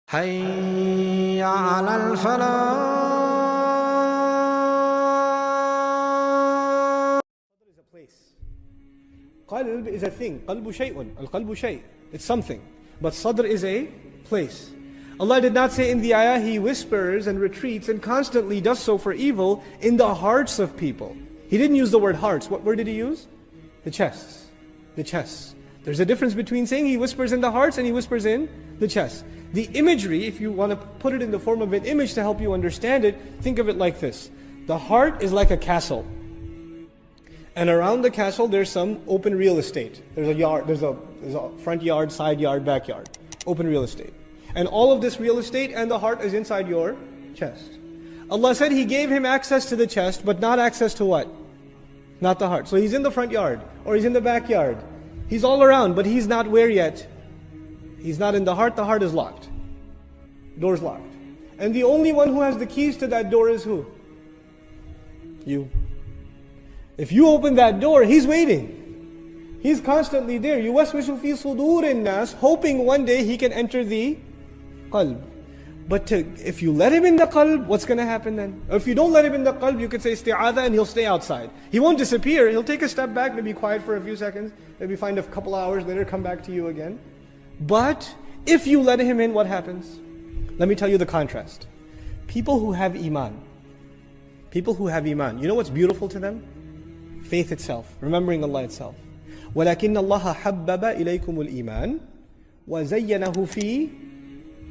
حي على الفلاح. Is a place. Qalb is a thing. Qalbu shay'un. Al-qalbu shay'. It's something. But sadr is a place. Allah did not say in the ayah, He whispers and retreats and constantly does so for evil in the hearts of people. He didn't use the word hearts. What word did He use? The chests. The chests. There's a difference between saying He whispers in the hearts and He whispers in the chest. The imagery, if you want to put it in the form of an image to help you understand it, think of it like this. The heart is like a castle. And around the castle there's some open real estate. There's a yard, there's a front yard, side yard, backyard. Open real estate. And all of this real estate and the heart is inside your chest. Allah said He gave him access to the chest, but not access to what? Not the heart. So he's in the front yard, or he's in the backyard. He's all around, but he's not where yet? He's not in the heart is locked. Door's locked. And the only one who has the keys to that door is who? You. If you open that door, He's waiting. He's constantly there. يُوَسْوِسُ فِي صُدُورِ النَّاسِ, hoping one day He can enter the qalb. But if you let Him in the qalb, what's going to happen then? Or if you don't let Him in the qalb, you could say isti'adha and He'll stay outside. He won't disappear. He'll take a step back, maybe quiet for a few seconds, maybe find a couple hours later, come back to you again. But if you let Him in, what happens? Let me tell you the contrast. People who have iman, you know what's beautiful to them? Faith itself, remembering Allah itself. وَلَكِنَّ اللَّهَ حَبَّبَ إِلَيْكُمُ الْإِيمَانِ وَزَيَّنَهُ فِي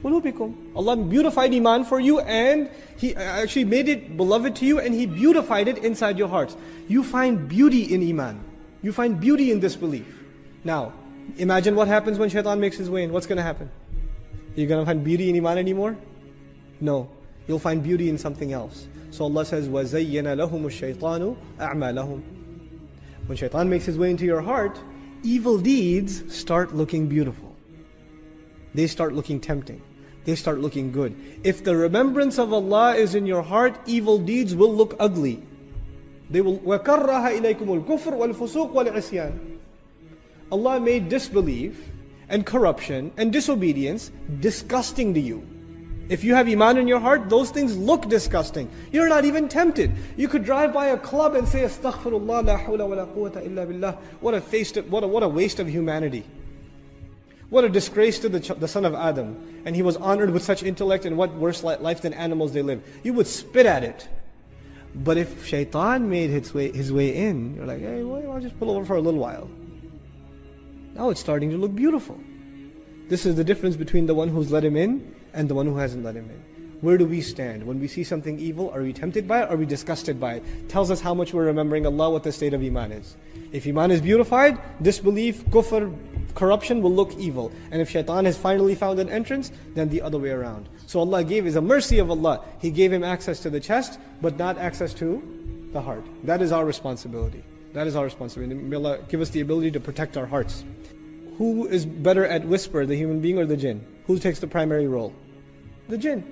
قُلُوبِكُمْ. Allah beautified iman for you, and He actually made it beloved to you, and He beautified it inside your hearts. You find beauty in iman. You find beauty in this belief. Now, imagine what happens when shaitan makes his way in. What's going to happen? You're going to find beauty in iman anymore? No. You'll find beauty in something else. So Allah says, وَزَيَّنَ لَهُمُ الشَّيْطَانُ أَعْمَالَهُمْ. When shaitan makes his way into your heart, evil deeds start looking beautiful. They start looking tempting. They start looking good. If the remembrance of Allah is in your heart, evil deeds will look ugly. They will وَكَرَّهَ إِلَيْكُمُ الْكُفْرُ وَالْفُسُوقُ وَالْعِصْيَانِ. Allah made disbelief and corruption and disobedience disgusting to you. If you have iman in your heart, those things look disgusting. You're not even tempted. You could drive by a club and say, Astaghfirullah, la hawla wa la quwwata illa billah. What a waste of humanity. What a disgrace to the son of Adam. And he was honored with such intellect, and what worse life than animals they live. You would spit at it. But if shaitan made his way in, you're like, hey, well, I'll just pull over for a little while. Now it's starting to look beautiful. This is the difference between the one who's let him in and the one who hasn't let him in. Where do we stand? When we see something evil, are we tempted by it? Are we disgusted by it? Tells us how much we're remembering Allah, what the state of iman is. If iman is beautified, disbelief, kufr, corruption will look evil. And if shaitan has finally found an entrance, then the other way around. So Allah gave, is a mercy of Allah. He gave him access to the chest, but not access to the heart. That is our responsibility. That is our responsibility. May Allah give us the ability to protect our hearts. Who is better at whisper, the human being or the jinn? Who takes the primary role? The jinn.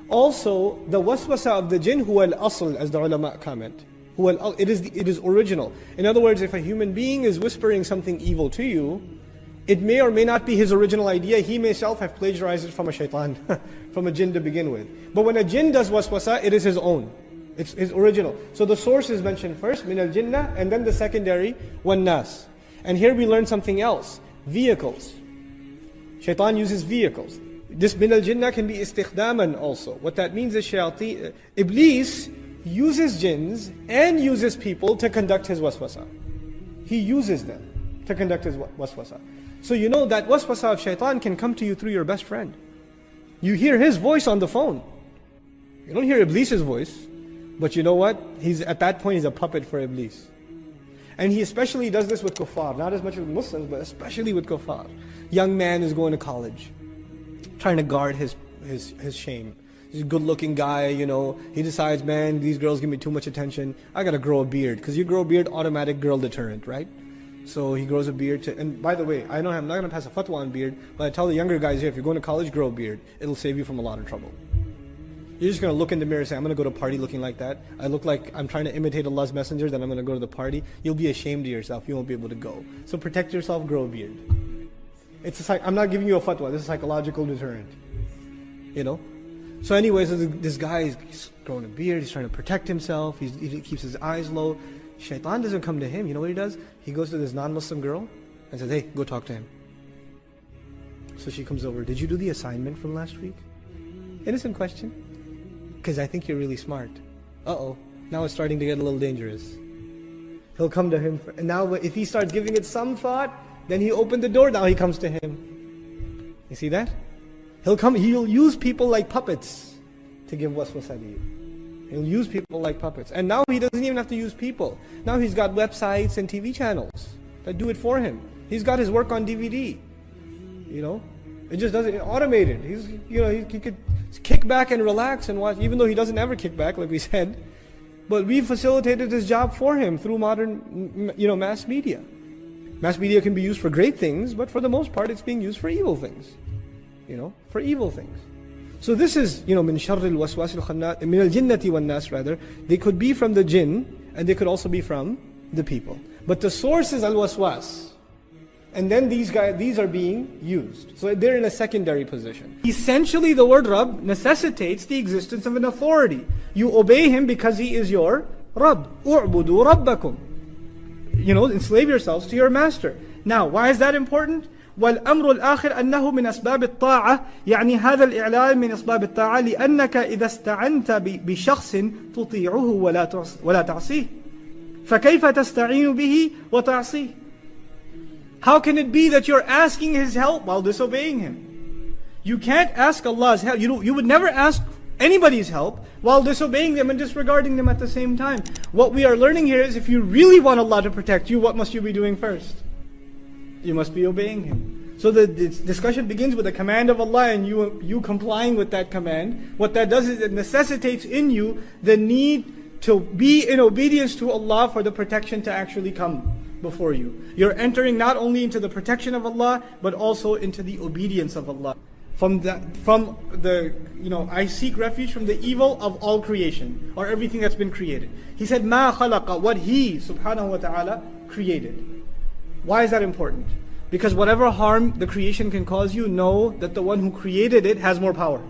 Also, the waswasa of the jinn, huwa al-asl, as the ulama comment. It is original. In other words, if a human being is whispering something evil to you, it may or may not be his original idea. He may himself have plagiarized it from a shaitan, from a jinn to begin with. But when a jinn does waswasa, it is his own. It's his original. So the source is mentioned first, min al-jinnah, and then the secondary, wan nas. And here we learn something else. Vehicles. Shaitan uses vehicles. This min al-jinnah can be istikhdaman also. What that means is Iblis uses jinns and uses people to conduct his waswasa. He uses them to conduct his waswasa. So you know that waswasa of shaitan can come to you through your best friend. You hear his voice on the phone. You don't hear Iblis's voice. But you know what? At that point, he's a puppet for Iblis. And he especially does this with kuffar. Not as much with Muslims, but especially with kuffar. Young man is going to college, trying to guard his shame. He's a good-looking guy, you know. He decides, man, these girls give me too much attention. I gotta grow a beard. Because you grow a beard, automatic girl deterrent, right? So he grows a beard. And by the way, I know I'm not going to pass a fatwa on beard, but I tell the younger guys here, if you're going to college, grow a beard. It'll save you from a lot of trouble. You're just going to look in the mirror and say, I'm going to go to a party looking like that. I look like I'm trying to imitate Allah's messenger, then I'm going to go to the party. You'll be ashamed of yourself. You won't be able to go. So protect yourself, grow a beard. I'm not giving you a fatwa. This is a psychological deterrent. you know. So anyways, this guy is growing a beard, he's trying to protect himself, he keeps his eyes low. Shaitan doesn't come to him. You know what he does? He goes to this non-Muslim girl and says, hey, go talk to him. So she comes over, did you do the assignment from last week? Innocent question. Because I think you're really smart. Uh-oh, now it's starting to get a little dangerous. He'll come to him, and now if he starts giving it some thought, then he opened the door, now he comes to him. You see that? He'll use people like puppets to give waswasa to you. He'll use people like puppets. And now he doesn't even have to use people. Now he's got websites and TV channels that do it for him. He's got his work on DVD. You know? It just doesn't, automated. He could kick back and relax and watch, even though he doesn't ever kick back, like we said. But we facilitated his job for him through modern, mass media. Mass media can be used for great things, but for the most part it's being used for evil things. For evil things. So this is, min sharril waswasil khannas, min al-jinnati wan nas rather. They could be from the jinn, and they could also be from the people. But the source is al-waswas. And then these are being used. So they're in a secondary position. Essentially the word Rabb necessitates the existence of an authority. You obey him because he is your Rabb. U'budu rabbakum. Enslave yourselves to your master. Now, why is that important? والأمر الآخر أنه من أسباب الطاعة يعني هذا الإعلان من أسباب الطاعة لأنك إذا استعنت بشخص تطيعه ولا تعصيه فكيف تستعين به وتعصيه. How can it be that you're asking his help while disobeying him? You can't ask Allah's help. You would never ask anybody's help while disobeying them and disregarding them at the same time. What we are learning here is if you really want Allah to protect you, what must you be doing first? You must be obeying him. So the discussion begins with a command of Allah and you complying with that command. What that does is it necessitates in you the need to be in obedience to Allah for the protection to actually come before you. You're entering not only into the protection of Allah, but also into the obedience of Allah. I seek refuge from the evil of all creation, or everything that's been created. He said, مَا خَلَقَ, what He, subhanahu wa ta'ala, created. Why is that important? Because whatever harm the creation can cause you, know that the one who created it has more power.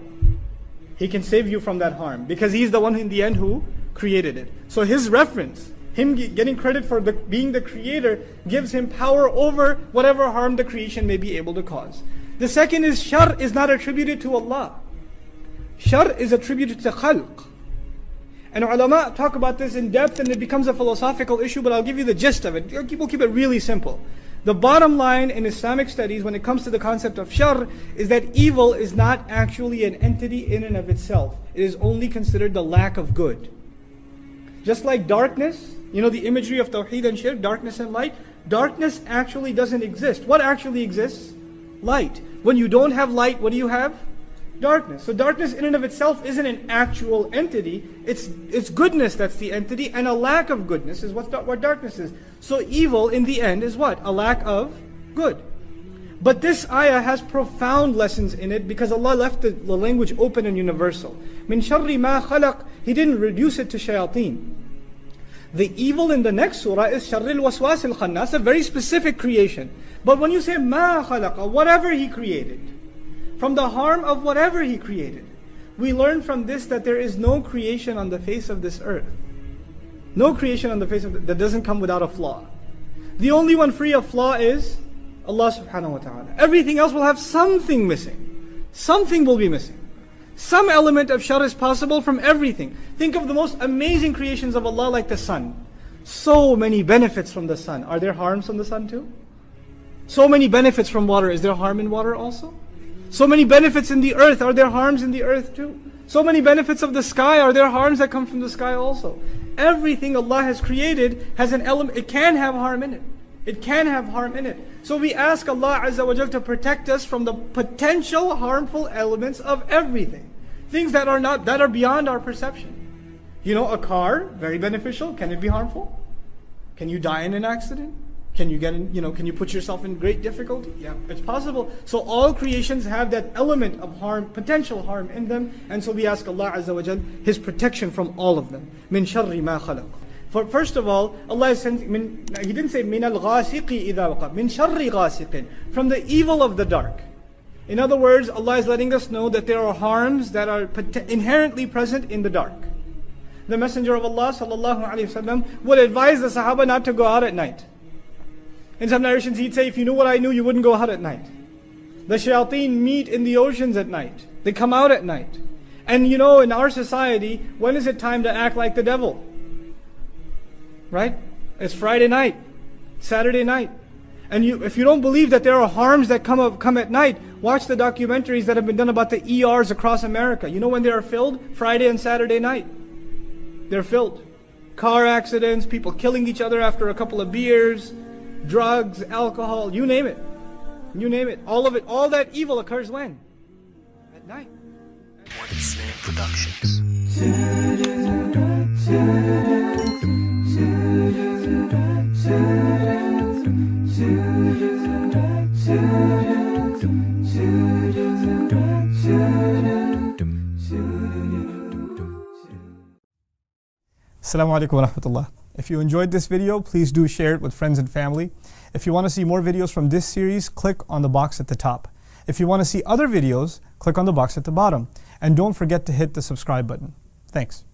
He can save you from that harm, because He's the one in the end who created it. So His reference, Him getting credit for being the creator, gives Him power over whatever harm the creation may be able to cause. The second is shar is not attributed to Allah. Shar is attributed to khalq. And ulama talk about this in depth and it becomes a philosophical issue, but I'll give you the gist of it. People keep it really simple. The bottom line in Islamic studies when it comes to the concept of shar is that evil is not actually an entity in and of itself. It is only considered the lack of good. Just like darkness, the imagery of tawheed and shirk, darkness and light, darkness actually doesn't exist. What actually exists? Light. When you don't have light, what do you have? Darkness. So darkness in and of itself isn't an actual entity. It's goodness that's the entity, and a lack of goodness is what darkness is. So evil in the end is what? A lack of good. But this ayah has profound lessons in it because Allah left the language open and universal. Min sharri ma khalaq, He didn't reduce it to shayateen. The evil in the next surah is sharril waswasil khannas, a very specific creation. But when you say ma khalaqa, whatever He created, from the harm of whatever He created, we learn from this that there is no creation on the face of this earth. No creation on the face of that doesn't come without a flaw. The only one free of flaw is Allah subhanahu wa ta'ala. Everything else will have something missing. Something will be missing. Some element of shar is possible from everything. Think of the most amazing creations of Allah like the sun. So many benefits from the sun. Are there harms from the sun too? So many benefits from water. Is there harm in water also? So many benefits in the earth. Are there harms in the earth too? So many benefits of the sky. Are there harms that come from the sky also? Everything Allah has created has an element. It can have harm in it. It can have harm in it. So we ask Allah Azza wa Jal to protect us from the potential harmful elements of everything. Things that are beyond our perception. A car, very beneficial. Can it be harmful? Can you die in an accident? Can you can you put yourself in great difficulty? Yeah, it's possible. So all creations have that element of harm, potential harm in them. And so we ask Allah Azza wa Jal His protection from all of them. Min sharri ma khalaq. First of all, Allah says, He didn't say min al-ghasiqi idha waqa, min sharri ghasiqin, from the evil of the dark. In other words, Allah is letting us know that there are harms that are inherently present in the dark. The Messenger of Allah ﷺ would advise the Sahaba not to go out at night. In some narrations he'd say, if you knew what I knew, you wouldn't go out at night. The shayateen meet in the oceans at night. They come out at night. And you know, in our society, when is it time to act like the devil? Right? It's Friday night, Saturday night. And if you don't believe that there are harms that come at night, watch the documentaries that have been done about the ERs across America. You know when they are filled? Friday and Saturday night. They're filled. Car accidents, people killing each other after a couple of beers, drugs, alcohol, you name it. You name it. All of it, all that evil occurs when? At night. Productions. Assalamu alaikum wa rahmatullah. If you enjoyed this video, please do share it with friends and family. If you want to see more videos from this series, click on the box at the top. If you want to see other videos, click on the box at the bottom. And don't forget to hit the subscribe button. Thanks.